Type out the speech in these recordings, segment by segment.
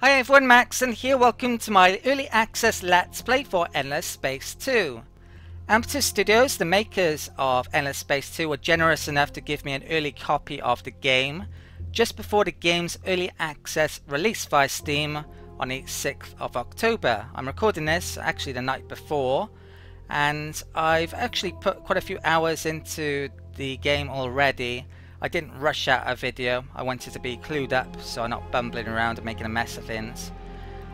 Hi everyone, Macsen here. Welcome to my early access Let's Play for Endless Space 2. Amplitude Studios, the makers of Endless Space 2, were generous enough to give me an early copy of the game just before the game's early access release via Steam on the 6th of October. I'm recording this actually the night before, and I've actually put quite a few hours into the game already. I didn't rush out a video. I wanted to be clued up so I'm not bumbling around and making a mess of things.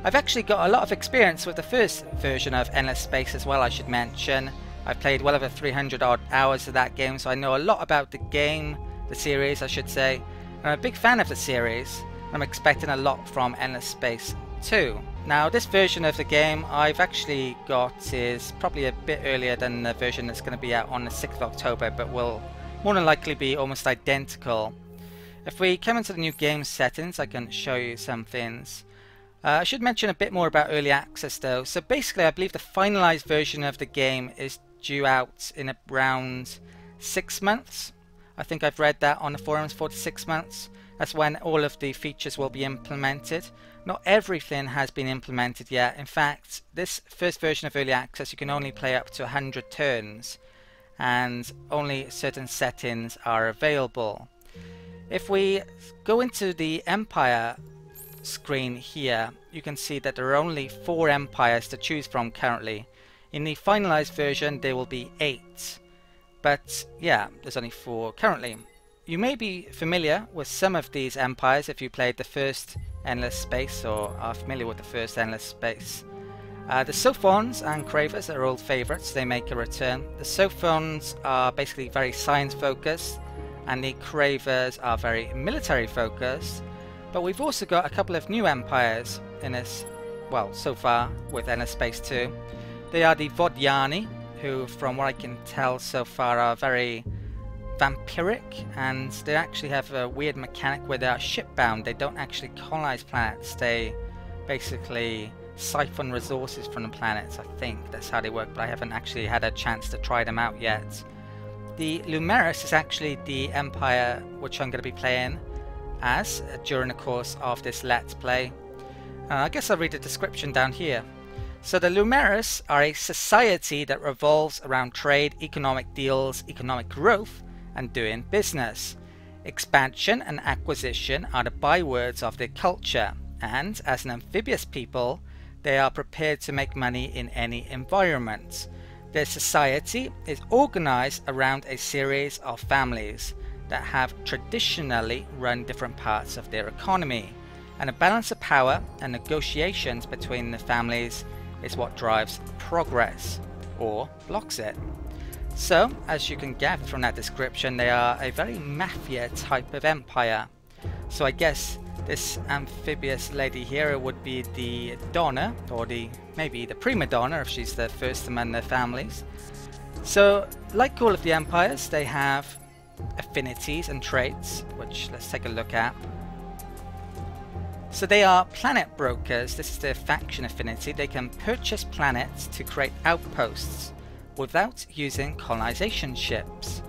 I've actually got a lot of experience with the first version of Endless Space as well, I should mention. I've played well over 300 odd hours of that game, so I know a lot about the game, the series I should say. I'm a big fan of the series. I'm expecting a lot from Endless Space 2. Now this version of the game I've actually got is probably a bit earlier than the version that's going to be out on the 6th of October, but will more than likely be almost identical. If we come into the new game settings, I can show you some things. I should mention a bit more about early access though. So basically I believe the finalized version of the game is due out in around 6 months. I think I've read that on the forums, 4 to 6 months. That's when all of the features will be implemented. Not everything has been implemented yet. In fact, this first version of early access you can only play up to 100 turns, and only certain settings are available. If we go into the Empire screen here, you can see that there are only 4 empires to choose from currently. In the finalized version there will be 8, but yeah, there's only 4 currently. You may be familiar with some of these empires if you played the first Endless Space or are familiar with the first Endless Space. The Sophons and Cravers are old favourites. They make a return. The Sophons are basically very science focused and the Cravers are very military focused, but we've also got a couple of new empires in this, well, so far with Endless Space 2. They are the Vodiani, who from what I can tell so far are very vampiric, and they actually have a weird mechanic where they are shipbound. They don't actually colonize planets, they basically siphon resources from the planets. I think that's how they work, but I haven't actually had a chance to try them out yet. The Lumeris is actually the empire which I'm going to be playing as during the course of this Let's Play. I guess I'll read the description down here. So the Lumeris are a society that revolves around trade, economic deals, economic growth, and doing business. Expansion and acquisition are the bywords of their culture, and as an amphibious people they are prepared to make money in any environment. Their society is organized around a series of families that have traditionally run different parts of their economy, and a balance of power and negotiations between the families is what drives progress or blocks it. So, as you can gather from that description, they are a very mafia type of empire. So I guess this amphibious lady here would be the Donna, or maybe the Prima Donna if she's the first among their families. So, like all of the empires, they have affinities and traits, which let's take a look at. So they are planet brokers. This is their faction affinity. They can purchase planets to create outposts without using colonization ships.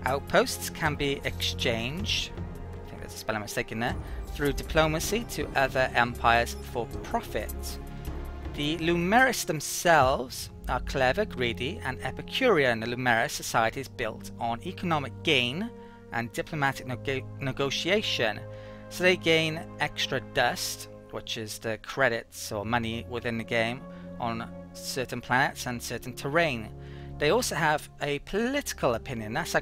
Outposts can be exchanged, I think there's a spelling mistake in there, through diplomacy to other empires for profit. The Lumeris themselves are clever, greedy, and Epicurean. The Lumeris society is built on economic gain and diplomatic negotiation. So they gain extra dust, which is the credits or money within the game, on certain planets and certain terrain. They also have a political opinion. That's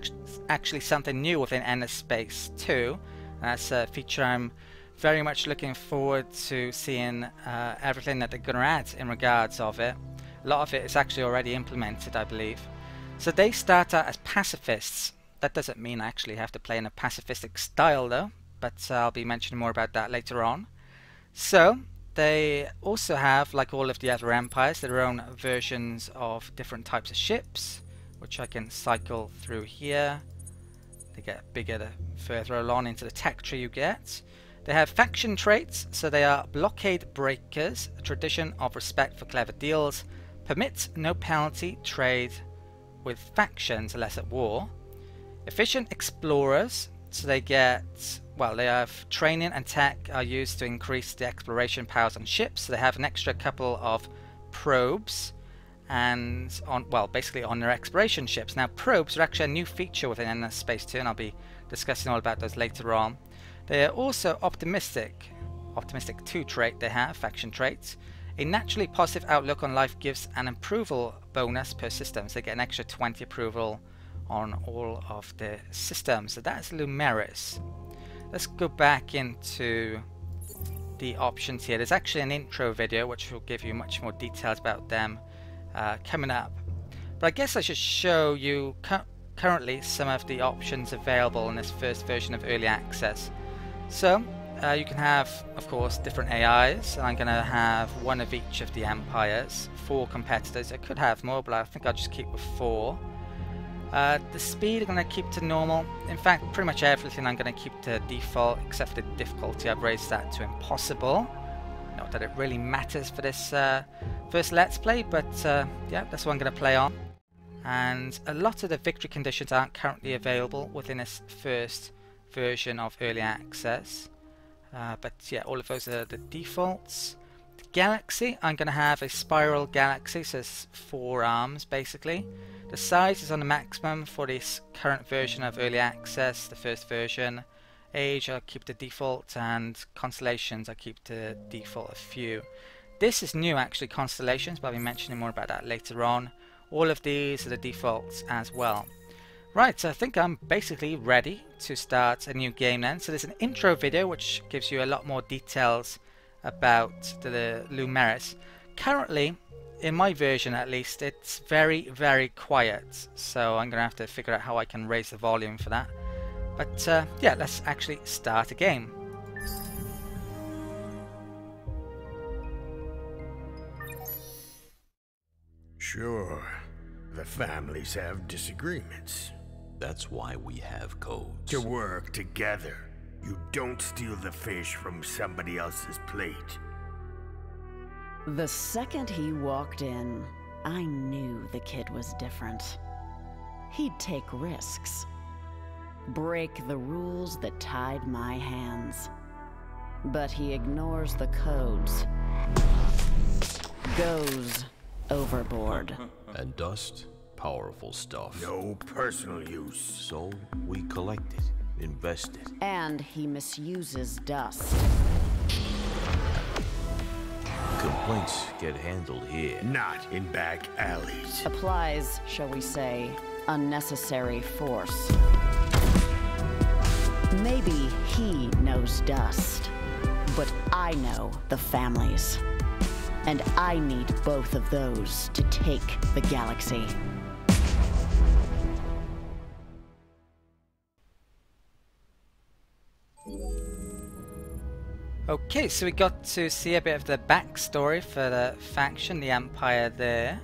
actually something new within Endless Space 2. That's a feature I'm very much looking forward to seeing everything that they're going to add in regards of it. A lot of it is actually already implemented, I believe. So they start out as pacifists. That doesn't mean I actually have to play in a pacifistic style though, but I'll be mentioning more about that later on. So they also have, like all of the other empires, their own versions of different types of ships, which I can cycle through here. They get bigger the further along into the tech tree you get. They have faction traits, so they are blockade breakers, a tradition of respect for clever deals, permit no penalty trade with factions unless at war. Efficient explorers, So they get, well, they have training and tech are used to increase the exploration powers on ships. So they have an extra couple of probes and on, well, basically on their exploration ships. Now probes are actually a new feature within Endless Space 2, and I'll be discussing all about those later on. They are also optimistic 2 trait they have, faction traits. A naturally positive outlook on life gives an approval bonus per system, so they get an extra 20 approval on all of the systems. So that's Lumeris. Let's go back into the options here. There's actually an intro video which will give you much more details about them coming up. But I guess I should show you currently some of the options available in this first version of Early Access. So you can have, of course, different AIs. I'm going to have one of each of the empires, 4 competitors. I could have more, but I think I'll just keep with 4. The speed I'm going to keep to normal. In fact, pretty much everything I'm going to keep to default, except for the difficulty. I've raised that to impossible. Not that it really matters for this first Let's Play, but yeah, that's what I'm going to play on. And a lot of the victory conditions aren't currently available within this first version of Early Access. But yeah, all of those are the defaults. The galaxy, I'm going to have a spiral galaxy, so it's 4 arms basically. The size is on the maximum for this current version of Early Access, the first version. Age, I'll keep the default, and constellations, I'll keep the default a few. This is new actually, constellations, but I'll be mentioning more about that later on. All of these are the defaults as well. Right, so I think I'm basically ready to start a new game then. So there's an intro video which gives you a lot more details about the Lumeris. Currently, in my version at least, it's very, very quiet. So I'm going to have to figure out how I can raise the volume for that. But yeah, let's actually start a game. Sure, the families have disagreements. That's why we have codes. To work together. You don't steal the fish from somebody else's plate. The second he walked in, I knew the kid was different. He'd take risks. Break the rules that tied my hands. But he ignores the codes. Goes overboard. And dust? Powerful stuff. No personal use. So we collect it, invest it. And he misuses dust. Complaints get handled here. Not in back alleys. Applies, shall we say, unnecessary force. Maybe he knows dust, but I know the families. And I need both of those to take the galaxy. Okay, so we got to see a bit of the backstory for the faction, the Empire there.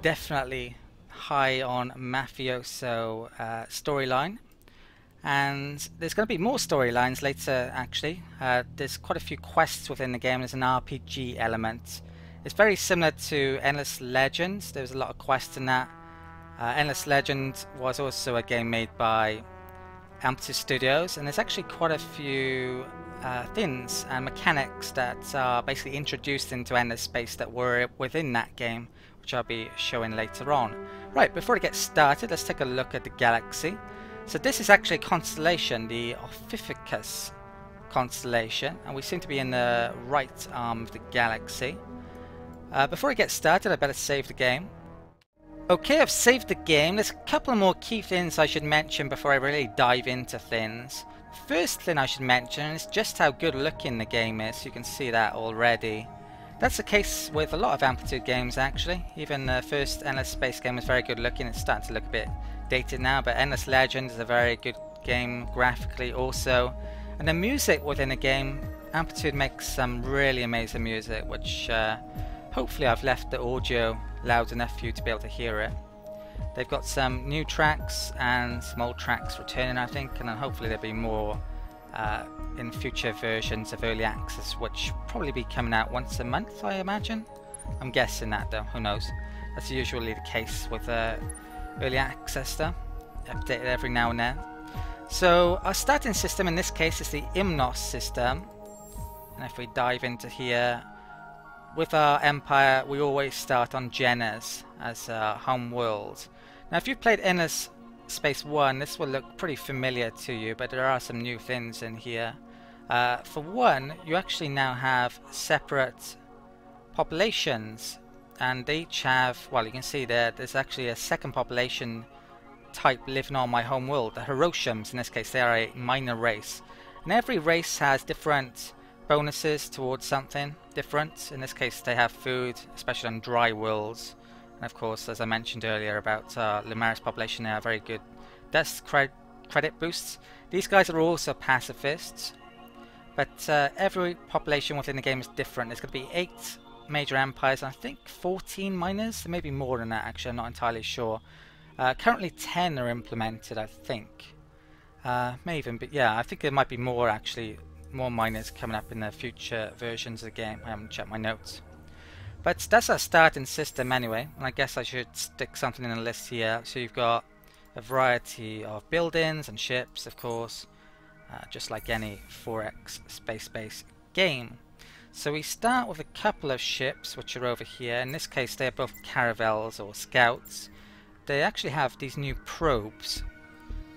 Definitely high on mafioso storyline. And there's going to be more storylines later actually. There's quite a few quests within the game. There's an RPG element. It's very similar to Endless Legends. There's a lot of quests in that. Endless Legend was also a game made by Amplitude Studios, and there's actually quite a few things and mechanics that are basically introduced into Endless Space that were within that game, which I'll be showing later on. Right, before we get started, let's take a look at the galaxy. So this is actually a constellation, the Ophiuchus constellation, and we seem to be in the right arm of the galaxy. Before we get started, I better save the game. Okay, I've saved the game. There's a couple more key things I should mention before I really dive into things. First thing I should mention is just how good looking the game is. You can see that already. That's the case with a lot of Amplitude games actually. Even the first Endless Space game was very good looking. It's starting to look a bit dated now, but Endless Legend is a very good game graphically also. And the music within the game, Amplitude makes some really amazing music, which hopefully I've left the audio loud enough for you to be able to hear it. They've got some new tracks and some old tracks returning, I think, and then hopefully there'll be more in future versions of Early Access, which will probably be coming out once a month, I imagine. I'm guessing that though, who knows. That's usually the case with Early Access though, updated every now and then. So our starting system in this case is the Imnos system, and if we dive into here, with our empire we always start on Genas as our home world. Now if you've played Endless Space 1, this will look pretty familiar to you, but there are some new things in here. For one, you actually now have separate populations, and they each have, well, you can see there's actually a second population type living on my home world, the Hiroshams. In this case they are a minor race, and every race has different bonuses towards something different. In this case they have food, especially on dry worlds, and of course, as I mentioned earlier about Lumeris population, they are very good death credit boosts. These guys are also pacifists, but every population within the game is different. There's going to be 8 major empires, and I think 14 minors, there may be more than that actually, I'm not entirely sure. Currently 10 are implemented, I think. May even be, yeah, I think there might be more actually, more minors coming up in the future versions of the game. I haven't checked my notes. But that's our starting system anyway, and I guess I should stick something in the list here. So you've got a variety of buildings and ships, of course, just like any 4X space-based game. So we start with a couple of ships which are over here. In this case they are both caravels or scouts. They actually have these new probes,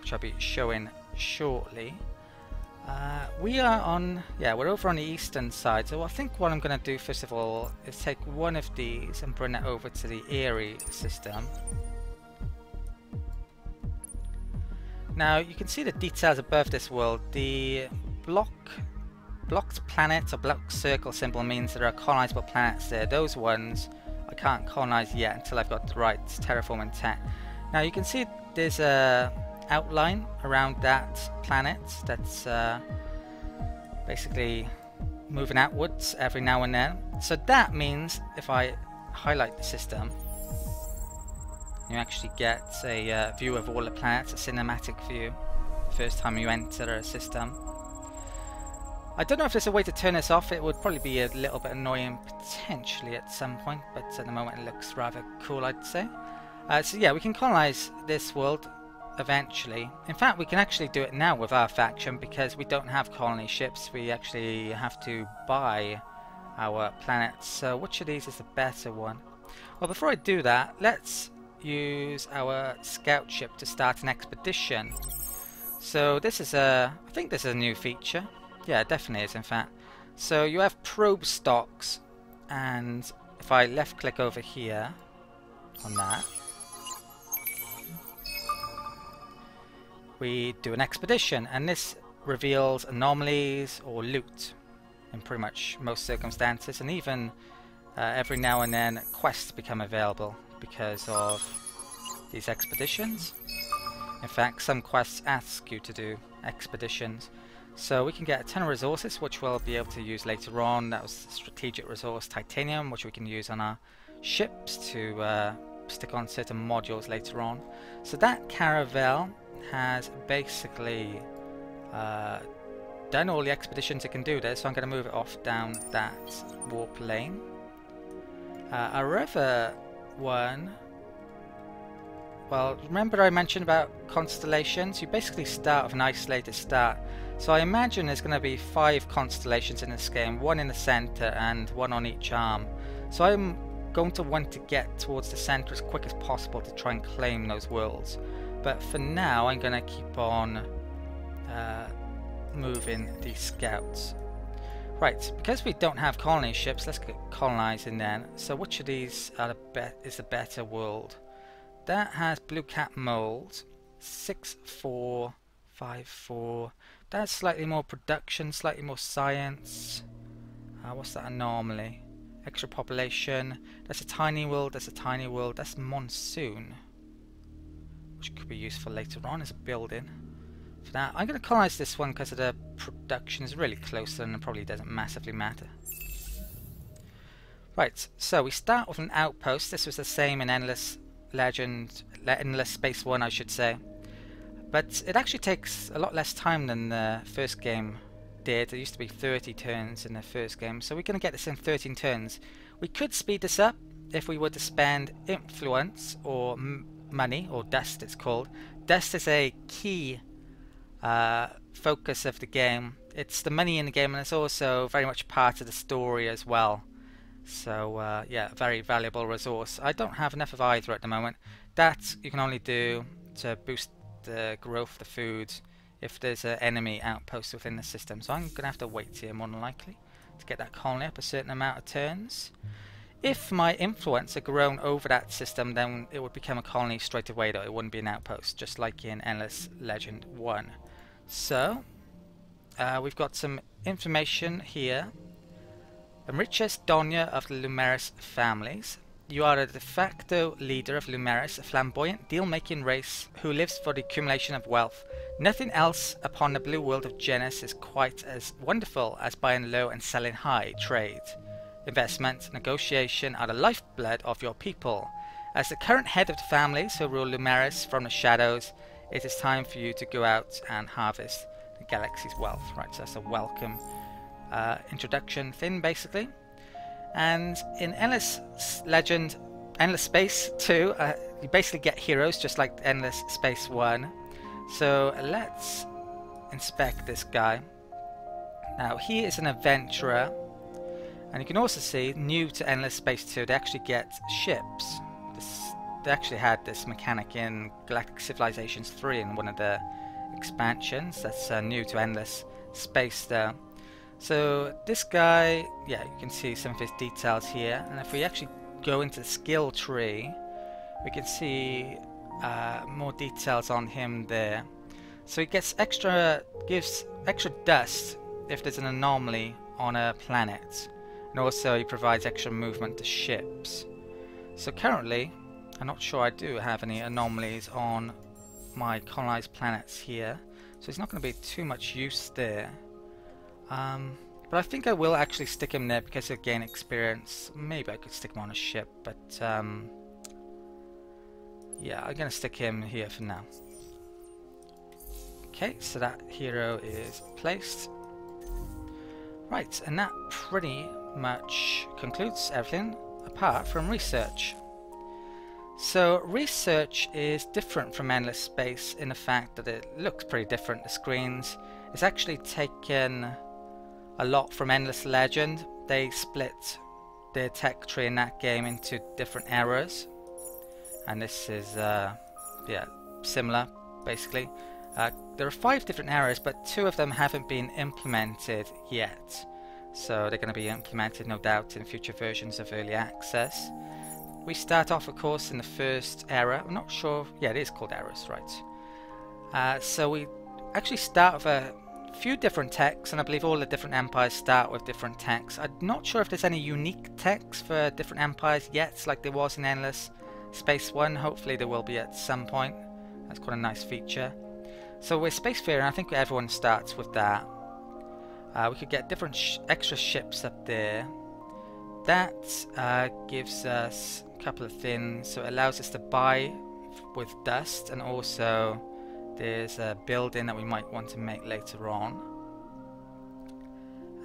which I'll be showing shortly. We are on, yeah, we're over on the eastern side, so I think what I'm going to do first of all is take one of these and bring it over to the Erie system. Now you can see the details above this world. The blocked planet or blocked circle symbol means there are colonizable planets there. Those ones I can't colonize yet until I've got the right terraforming tech. Now you can see there's a outline around that planet that's basically moving outwards every now and then. So that means if I highlight the system, you actually get a view of all the planets, a cinematic view, first time you enter a system. I don't know if there's a way to turn this off. It would probably be a little bit annoying potentially at some point, but at the moment it looks rather cool, I'd say. So yeah, we can colonize this world eventually. In fact, we can actually do it now with our faction because we don't have colony ships. We actually have to buy our planets. So which of these is the better one? Well, before I do that, let's use our scout ship to start an expedition. So this is I think this is a new feature. Yeah, it definitely is in fact. So you have probe stocks, and if I left click over here on that, we do an expedition, and this reveals anomalies or loot in pretty much most circumstances, and even every now and then quests become available because of these expeditions. In fact, some quests ask you to do expeditions. So we can get a ton of resources which we'll be able to use later on. That was strategic resource titanium, which we can use on our ships to stick on certain modules later on. So that caravel has basically done all the expeditions it can do there, so I'm going to move it off down that warp lane. Our other one, well, remember I mentioned about constellations? You basically start with an isolated start. So I imagine there's going to be 5 constellations in this game, 1 in the center and 1 on each arm. So I'm going to want to get towards the center as quick as possible to try and claim those worlds. But for now I'm going to keep on moving these scouts. Right, because we don't have colony ships, let's get colonizing then. So which of these are is the better world? That has blue cap mold, 6454. That's slightly more production, slightly more science. What's that anomaly? Extra population. That's a tiny world, that's a tiny world. That's monsoon, which could be useful later on as a building. For that, I'm going to colonize this one because of the production is really close and it probably doesn't massively matter. Right, so we start with an outpost. This was the same in Endless Space 1, I should say. But it actually takes a lot less time than the first game did. There used to be 30 turns in the first game, so we're going to get this in 13 turns. We could speed this up if we were to spend influence or money, or dust it's called. Dust is a key focus of the game. It's the money in the game, and it's also very much part of the story as well. So yeah, a very valuable resource. I don't have enough of either at the moment. That you can only do to boost the growth of the food if there's an enemy outpost within the system. So I'm going to have to wait here more than likely to get that colony up a certain amount of turns. If my influence had grown over that system, then it would become a colony straight away, though. It wouldn't be an outpost, just like in Endless Legend 1. So, we've got some information here. Enriches Donna of the Lumeris families. You are the de facto leader of Lumeris, a flamboyant deal-making race who lives for the accumulation of wealth. Nothing else upon the blue world of Genis is quite as wonderful as buying low and selling high. Trade, investment, negotiation are the lifeblood of your people. As the current head of the families who rule Lumeris from the shadows, it is time for you to go out and harvest the galaxy's wealth. Right, so that's a welcome introduction thing, basically. And in Endless Legend, Endless Space 2, you basically get heroes just like Endless Space 1. So let's inspect this guy. Now he is an adventurer, and you can also see, new to Endless Space 2, they actually get ships. They actually had this mechanic in Galactic Civilizations 3 in one of the expansions. That's new to Endless Space though. So this guy, yeah, you can see some of his details here, and if we actually go into the skill tree, we can see more details on him there. So he gets gives extra dust if there's an anomaly on a planet, and also he provides extra movement to ships. So currently, I'm not sure I do have any anomalies on my colonized planets here, so he's not going to be too much use there. But I think I will actually stick him there because he'll gain experience. Maybe I could stick him on a ship, but yeah, I'm going to stick him here for now. Okay, so that hero is placed. Right, and that pretty much concludes everything apart from research. So research is different from Endless Space in the fact that it looks pretty different. The screens is actually taken a lot from Endless Legend. They split their tech tree in that game into different eras, and this is yeah, similar basically. There are 5 different eras, but 2 of them haven't been implemented yet, so they're going to be implemented no doubt in future versions of Early Access. We start off, of course, in the first era. I'm not sure, yeah, it is called eras, right. So we actually start with a few different techs, and I believe all the different empires start with different techs. I'm not sure if there's any unique techs for different empires yet, like there was in Endless Space 1. Hopefully there will be at some point. That's quite a nice feature. So we're spacefaring, and I think everyone starts with that. We could get different extra ships up there. That gives us a couple of things. So it allows us to buy with dust, and also there's a building that we might want to make later on.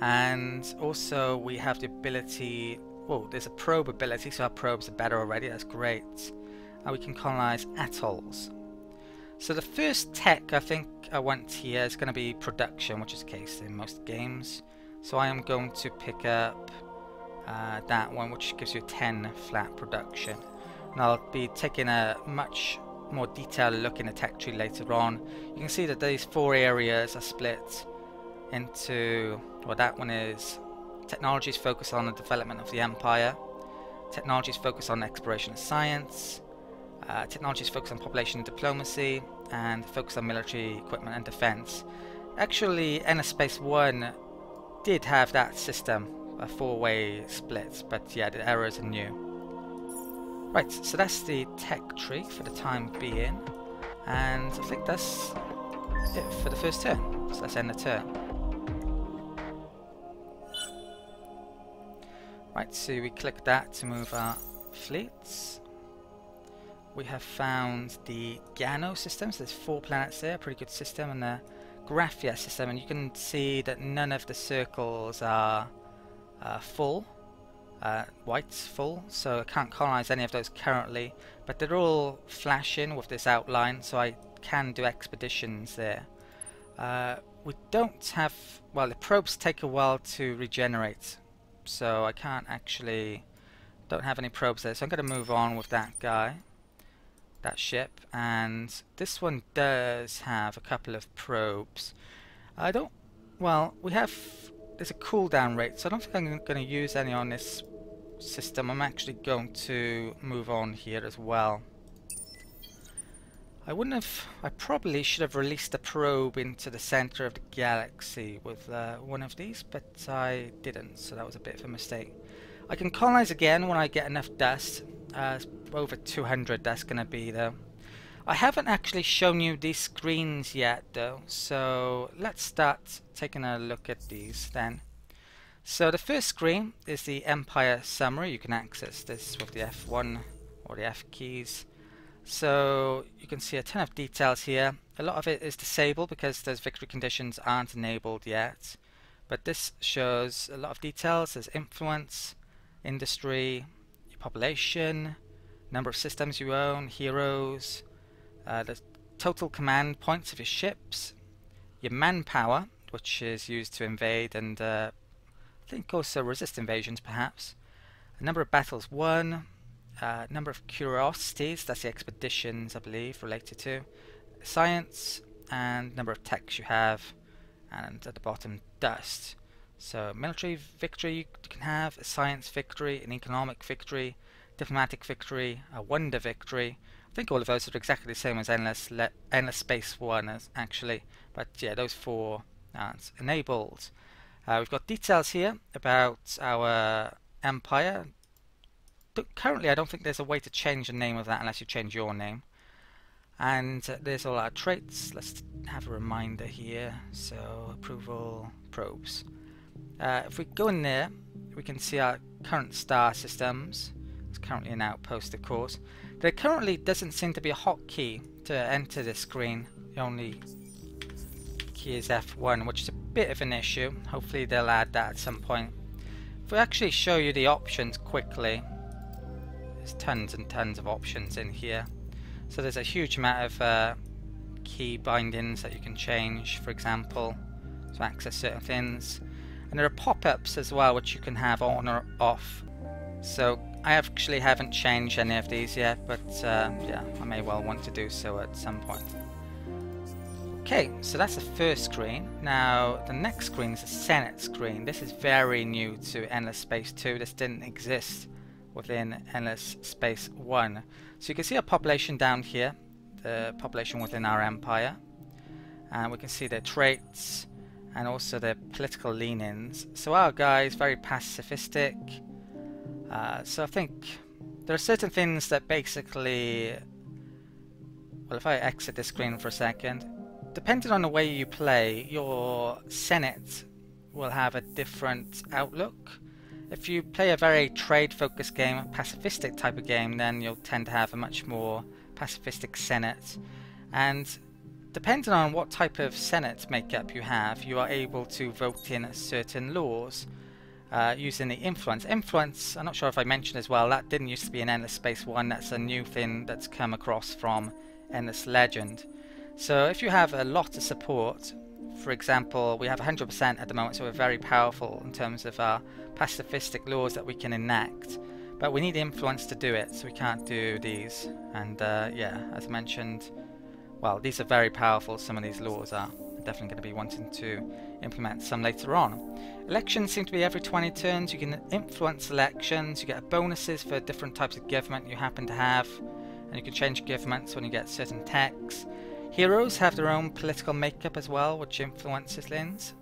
And also we have the ability, oh, there's a probe ability, so our probes are better already, that's great. And we can colonize atolls. So the first tech I think I want here is going to be production, which is the case in most games. So I am going to pick up that one, which gives you 10 flat production. And I'll be taking a much more detailed look in the tech tree later on. You can see that these 4 areas are split into, well, that one is technologies focused on the development of the empire, technologies focused on exploration and science, technologies focused on population and diplomacy, and focused on military equipment and defense. Actually, Endless Space 1 did have that system, a 4-way split, but yeah, the errors are new. Right, so that's the tech tree for the time being, and I think that's it for the first turn, so let's end the turn. Right, so we click that to move our fleets. We have found the Gano system, so there's 4 planets there, pretty good system, and the Graphia system, and you can see that none of the circles are full. White's full, so I can't colonize any of those currently, but they're all flashing with this outline, so I can do expeditions there. We don't have, well, the probes take a while to regenerate, so I can't actually, don't have any probes there, so I'm going to move on with that guy, that ship. And this one does have a couple of probes. I don't, well, we have, there's a cooldown rate, so I don't think I'm going to use any on this system. I'm actually going to move on here as well. I probably should have released a probe into the center of the galaxy with one of these, but I didn't, so that was a bit of a mistake. I can colonize again when I get enough dust. Over 200 that's going to be though. I haven't actually shown you these screens yet though, so let's start taking a look at these then. So the first screen is the Empire summary. You can access this with the F1 or the F keys. So you can see a ton of details here. A lot of it is disabled because those victory conditions aren't enabled yet. But this shows a lot of details. There's influence, industry, your population, number of systems you own, heroes, the total command points of your ships, your manpower, which is used to invade and I think also resist invasions perhaps, a number of battles won, number of curiosities, that's the expeditions I believe related to, science, and number of techs you have, and at the bottom dust. So military victory you can have, a science victory, an economic victory, diplomatic victory, a wonder victory. I think all of those are exactly the same as Endless Space 1 actually, but yeah, those four aren't enabled. We've got details here about our empire. Currently I don't think there's a way to change the name of that unless you change your name. And there's all our traits. Let's have a reminder here. So approval, probes. If we go in there, we can see our current star systems. It's currently an outpost, of course. There currently doesn't seem to be a hotkey to enter this screen. The only key is F1, which is a bit of an issue. Hopefully they'll add that at some point. If we actually show you the options quickly, there's tons and tons of options in here. So there's a huge amount of key bindings that you can change, for example, to access certain things. And there are pop-ups as well, which you can have on or off. So I actually haven't changed any of these yet, but yeah, I may well want to do so at some point. Okay, so that's the first screen. Now the next screen is the Senate screen. This is very new to Endless Space 2. This didn't exist within Endless Space 1. So you can see our population down here, the population within our empire, and we can see their traits and also their political leanings. So our guy is very pacifistic. So I think there are certain things that basically, well, if I exit this screen for a second, depending on the way you play, your Senate will have a different outlook. If you play a very trade-focused game, a pacifistic type of game, then you'll tend to have a much more pacifistic Senate. And depending on what type of Senate makeup you have, you are able to vote in certain laws using the influence. Influence, I'm not sure if I mentioned as well, that didn't used to be in Endless Space 1. That's a new thing that's come across from Endless Legend. So if you have a lot of support, for example, we have 100% at the moment, so we're very powerful in terms of our pacifistic laws that we can enact. But we need influence to do it, so we can't do these. And yeah, as I mentioned, well, these are very powerful, some of these laws are. I'm definitely going to be wanting to implement some later on. Elections seem to be every 20 turns. You can influence elections, you get bonuses for different types of government you happen to have, and you can change governments when you get certain techs. Heroes have their own political makeup as well, which influences things.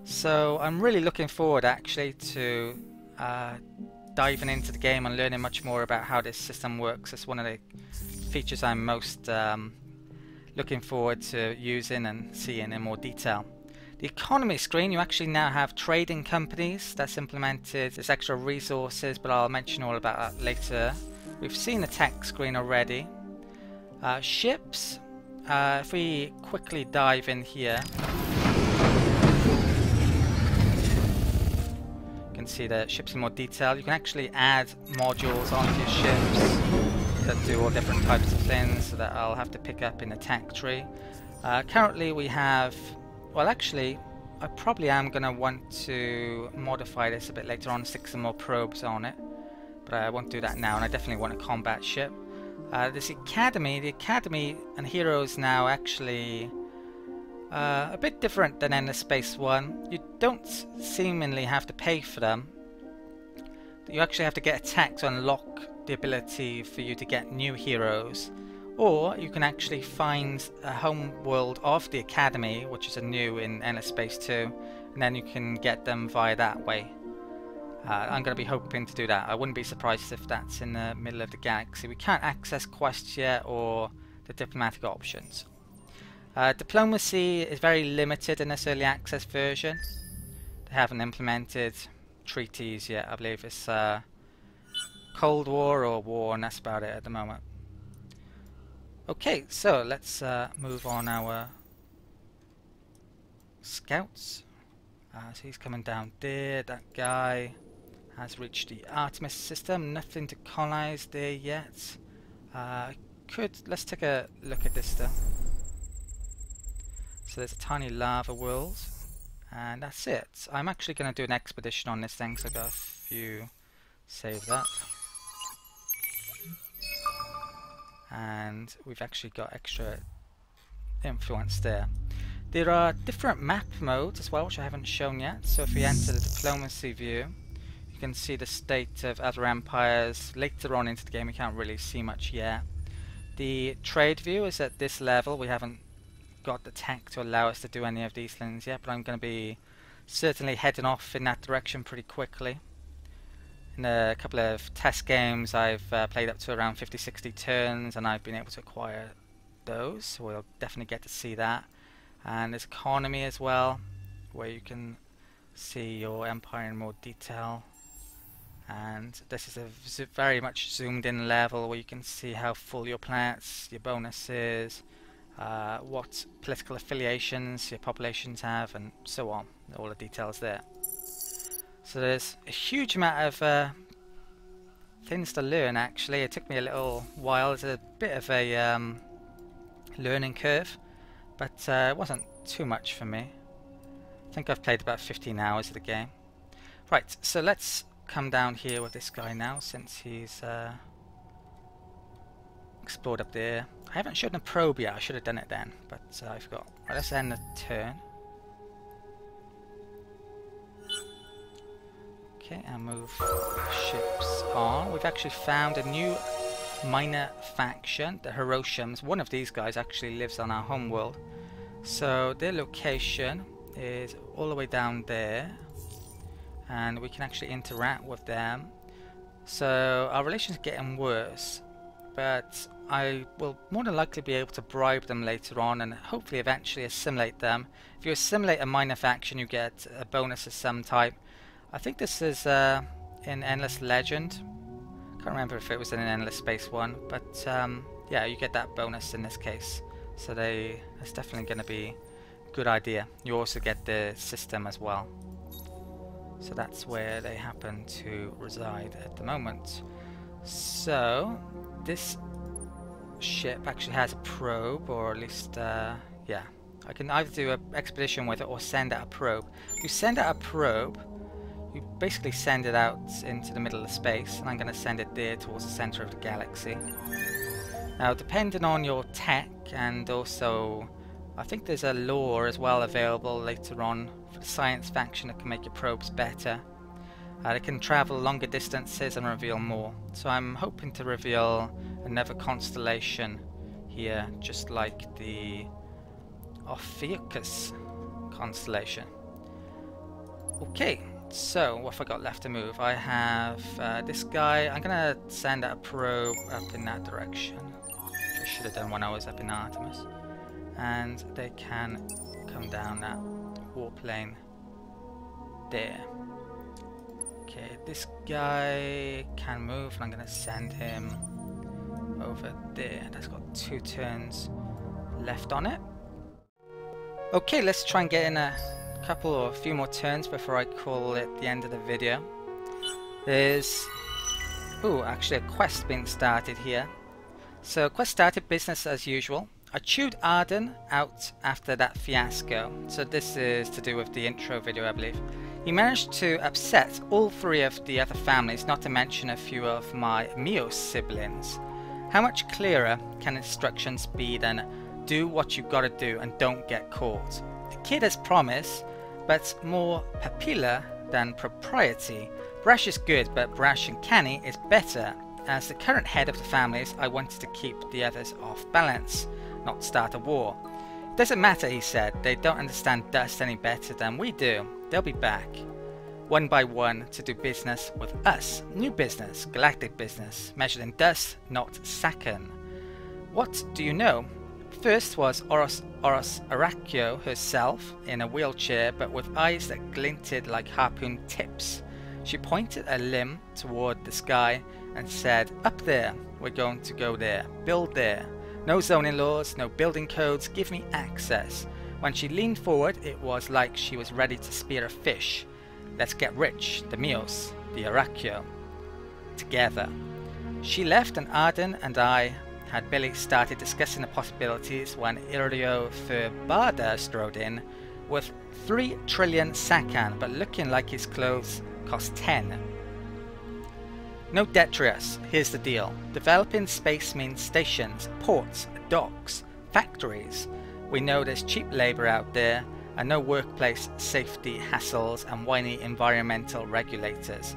So I'm really looking forward actually to diving into the game and learning much more about how this system works. It's one of the features I'm most looking forward to using and seeing in more detail. The economy screen, you actually now have trading companies that's implemented. There's extra resources, but I'll mention all about that later. We've seen the tech screen already. Ships. If we quickly dive in here, you can see the ships in more detail. You can actually add modules onto your ships that do all different types of things, so that I'll have to pick up in the tech tree. Currently we have, well actually I probably am going to want to modify this a bit later on, stick some more probes on it, but I won't do that now, and I definitely want a combat ship. This Academy, the Academy and Heroes now actually a bit different than Endless Space 1. You don't seemingly have to pay for them. You actually have to get attacked to unlock the ability for you to get new heroes, or you can actually find a home world of the Academy, which is a new in Endless Space 2, and then you can get them via that way. I'm going to be hoping to do that. I wouldn't be surprised if that's in the middle of the galaxy. We can't access quests yet or the diplomatic options. Diplomacy is very limited in this early access version. They haven't implemented treaties yet. I believe it's Cold War or war, and that's about it at the moment. Okay, so let's move on our scouts. So he's coming down there. That guy has reached the Artemis system. Nothing to colonize there yet. Let's take a look at this though. So there's a tiny lava world, and that's it. I'm actually going to do an expedition on this thing, so I got a few saved up. And we've actually got extra influence there. There are different map modes as well, which I haven't shown yet. So if we enter the diplomacy view, you can see the state of other empires. Later on into the game, we can't really see much yet. The trade view is at this level. We haven't got the tech to allow us to do any of these things yet, but I'm going to be certainly heading off in that direction pretty quickly. In a couple of test games, I've played up to around 50-60 turns, and I've been able to acquire those, so we'll definitely get to see that. And there's economy as well, where you can see your empire in more detail. And this is a very much zoomed in level where you can see how full your planets, your bonuses, what political affiliations your populations have, and so on. All the details there. So there's a huge amount of things to learn actually. It took me a little while. It's a bit of a learning curve, but it wasn't too much for me. I think I've played about 15 hours of the game. Right, so let's come down here with this guy now, since he's explored up there. I haven't shown a probe yet. I should have done it then, but I forgot. Right, let's end the turn. Okay, and move ships on. We've actually found a new minor faction, the Hiroshimans. One of these guys actually lives on our homeworld. So their location is all the way down there, and we can actually interact with them. So our relations are getting worse, but I will more than likely be able to bribe them later on and hopefully eventually assimilate them. If you assimilate a minor faction, you get a bonus of some type. I think this is in Endless Legend. Can't remember if it was in an Endless Space 1, but yeah, you get that bonus in this case. So that's definitely going to be a good idea. You also get the system as well. So that's where they happen to reside at the moment. So this ship actually has a probe, or at least yeah, I can either do an expedition with it or send out a probe. If you send out a probe, you basically send it out into the middle of space, and I'm going to send it there towards the center of the galaxy. Now, depending on your tech, and also I think there's a lore as well available later on for the science faction that can make your probes better. They can travel longer distances and reveal more. So I'm hoping to reveal another constellation here, just like the Ophiuchus constellation. Okay. So, what have I got left to move? I have this guy. I'm going to send out a probe up in that direction. I should have done when I was up in Artemis. And they can come down that warplane there. Okay, this guy can move, and I'm going to send him over there. That's got 2 turns left on it. Okay, let's try and get in a couple or a few more turns before I call it the end of the video. There's actually a quest being started here. So quest started, business as usual. I chewed Arden out after that fiasco, so this is to do with the intro video, I believe. He managed to upset all 3 of the other families, not to mention a few of my Mio siblings. How much clearer can instructions be than do what you gotta do and don't get caught? The kid has promise, but more papilla than propriety. Brash is good, but brash and canny is better. As the current head of the families, I wanted to keep the others off balance, not start a war. It doesn't matter, he said. They don't understand dust any better than we do. They'll be back, one by one, to do business with us. New business, galactic business, measured in dust, not saken. What do you know? First was Oros Arachio herself, in a wheelchair, but with eyes that glinted like harpoon tips. She pointed a limb toward the sky and said, "Up there, we're going to go there, build there. No zoning laws, no building codes, give me access." When she leaned forward, it was like she was ready to spear a fish. Let's get rich, the Mios, the Arachio, together. She left, and Arden and I had barely started discussing the possibilities when Irio Furbada strode in with 3 trillion sakan, but looking like his clothes cost 10. No detritus, here's the deal. Developing space means stations, ports, docks, factories. We know there's cheap labour out there and no workplace safety hassles and whiny environmental regulators.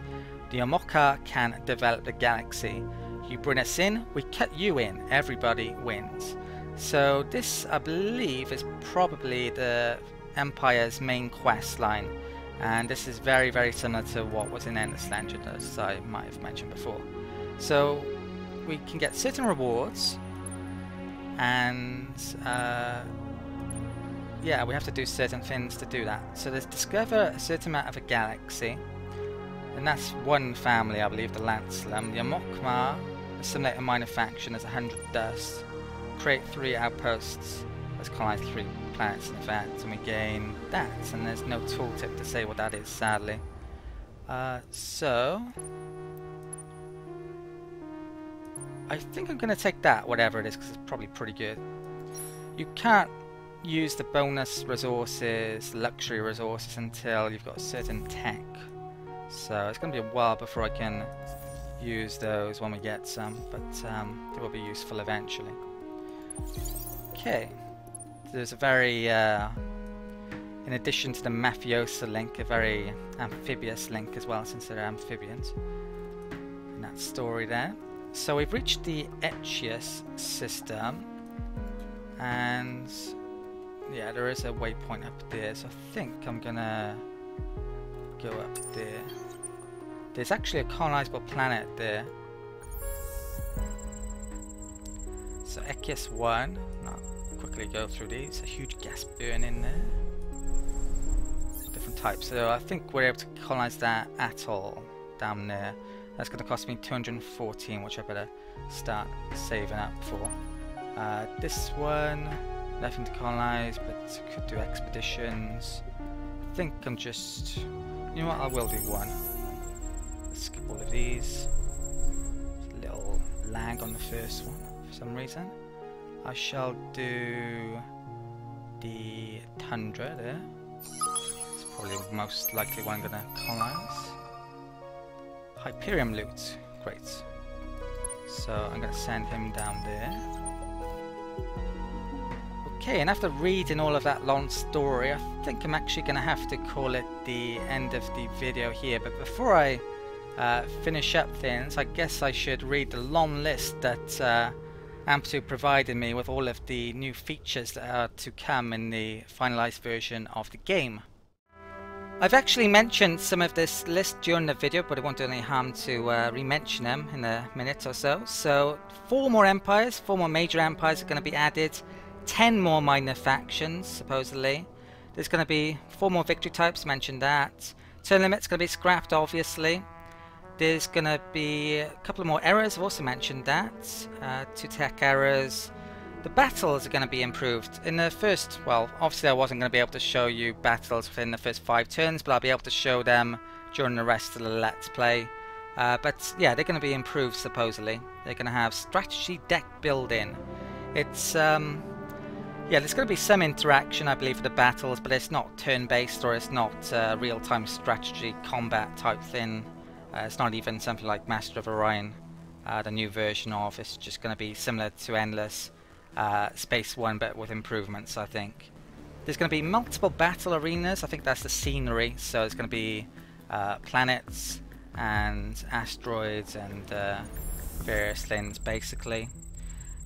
The Omoka can develop the galaxy. You bring us in, we cut you in, everybody wins. So this, I believe, is probably the Empire's main quest line. And this is very, very similar to what was in Endless Legend, as I might have mentioned before. So we can get certain rewards, and yeah, we have to do certain things to do that. So there's discover a certain amount of a galaxy, and that's one family, I believe, the Lancelum. The Amokma, assimilate a minor faction as 100 dust, create 3 outposts, let's colonize 3 planets in fact, and we gain that, and there's no tooltip to say what that is, sadly. So I think I'm going to take that, whatever it is, because it's probably pretty good. You can't use the bonus resources, luxury resources, until you've got a certain tech, so it's going to be a while before I can use those when we get some, but they will be useful eventually. Okay. There's a very, in addition to the Mafiosa link, a very amphibious link as well, since they're amphibians. In that story there. So we've reached the Etchius system, and yeah, there is a waypoint up there, so I think I'm gonna go up there. There's actually a colonizable planet there. So Etchius 1, quickly go through these. A huge gas burn in there. Different types. So I think we're able to colonize that atoll down there. That's going to cost me 214, which I better start saving up for. This one, nothing to colonize, but could do expeditions. I think I'm just, you know what, I will do one. Let's skip all of these. There's a little lag on the first one for some reason. I shall do the Tundra there. It's probably the most likely one I'm going to colonize. Hyperium loot, great. So I'm going to send him down there. Okay, and after reading all of that long story, I think I'm actually going to have to call it the end of the video here. But before I finish up things, I guess I should read the long list that Amplitude provided me with all of the new features that are to come in the finalized version of the game. I've actually mentioned some of this list during the video, but it won't do any harm to re-mention them in a minute or so. So 4 more empires, 4 more major empires are going to be added, 10 more minor factions supposedly. There's going to be 4 more victory types, mentioned that. Turn limit's going to be scrapped, obviously. There's going to be a couple of more errors, I've also mentioned that. 2 tech errors. The battles are going to be improved. In the first, well, obviously I wasn't going to be able to show you battles within the first 5 turns, but I'll be able to show them during the rest of the Let's Play. But yeah, they're going to be improved supposedly. They're going to have strategy deck building. It's Yeah, there's going to be some interaction, I believe, for the battles, but it's not turn-based or it's not real-time strategy combat type thing. It's not even something like Master of Orion, the new version of. It's just going to be similar to Endless Space 1, but with improvements, I think. There's going to be multiple battle arenas. I think that's the scenery. So it's going to be planets and asteroids and various things, basically.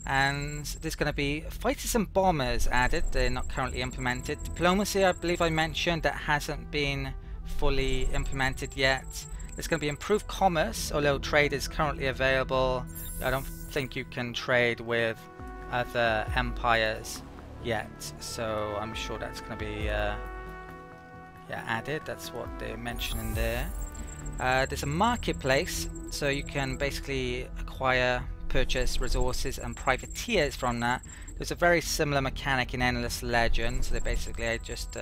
And there's going to be fighters and bombers added. They're not currently implemented. Diplomacy, I believe I mentioned, that hasn't been fully implemented yet. There's going to be improved commerce, although trade is currently available. I don't think you can trade with other empires yet, so I'm sure that's going to be added. That's what they're mentioning there. There's a marketplace, so you can basically acquire, purchase resources and privateers from that. There's a very similar mechanic in Endless Legend, so they basically are just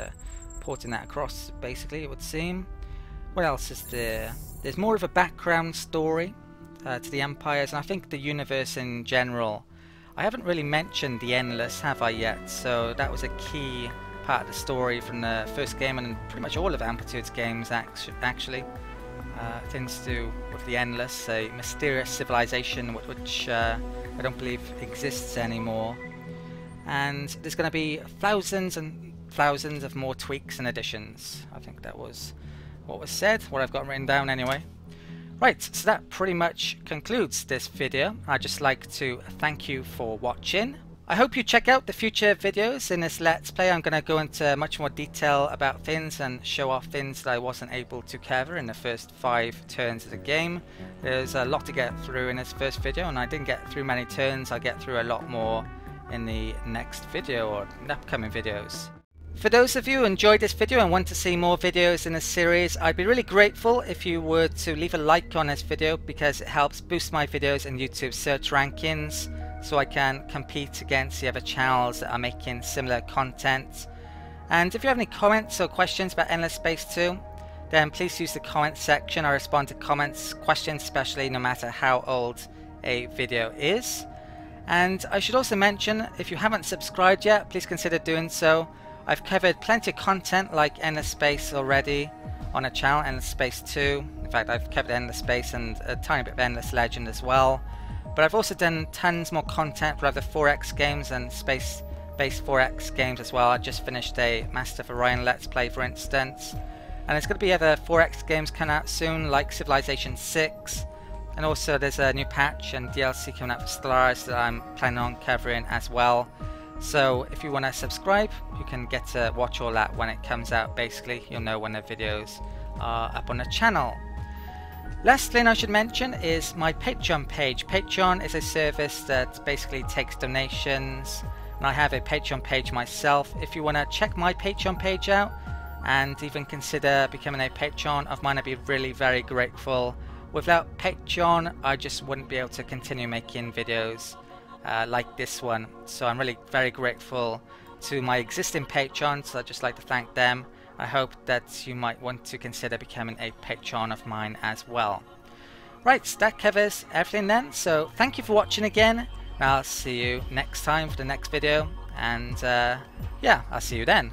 porting that across, basically, it would seem. What else is there? There's more of a background story to the empires, and I think the universe in general. I haven't really mentioned the Endless, have I yet? So that was a key part of the story from the first game, and pretty much all of Amplitude's games actually. Things to do with the Endless, a mysterious civilization which I don't believe exists anymore. And there's going to be thousands and thousands of more tweaks and additions. I think that was what was said, what I've got written down anyway. Right, so that pretty much concludes this video. I'd just like to thank you for watching. I hope you check out the future videos in this Let's Play. I'm going to go into much more detail about things and show off things that I wasn't able to cover in the first 5 turns of the game. There's a lot to get through in this first video, and I didn't get through many turns. I'll get through a lot more in the next video or in upcoming videos. For those of you who enjoyed this video and want to see more videos in this series, I'd be really grateful if you were to leave a like on this video, because it helps boost my videos in YouTube search rankings, so I can compete against the other channels that are making similar content. And if you have any comments or questions about Endless Space 2, then please use the comment section. I respond to comments, questions especially, no matter how old a video is. And I should also mention, if you haven't subscribed yet, please consider doing so. I've covered plenty of content like Endless Space already on a channel, Endless Space 2. In fact, I've covered Endless Space and a tiny bit of Endless Legend as well. But I've also done tons more content for other 4X games and space-based 4X games as well. I just finished a Master of Orion Let's Play, for instance. And there's going to be other 4X games coming out soon, like Civilization 6. And also there's a new patch and DLC coming out for Stellaris that I'm planning on covering as well. So if you want to subscribe, you can get to watch all that when it comes out. Basically, you'll know when the videos are up on the channel. Last thing I should mention is my Patreon page. Patreon is a service that basically takes donations, and I have a Patreon page myself. If you want to check my Patreon page out and even consider becoming a patron of mine, I'd be really very grateful. Without Patreon, I just wouldn't be able to continue making videos like this one. So I'm really very grateful to my existing patrons, so I'd just like to thank them. I hope that you might want to consider becoming a patron of mine as well. Right, so that covers everything then. So thank you for watching again, and I'll see you next time for the next video. And yeah, I'll see you then.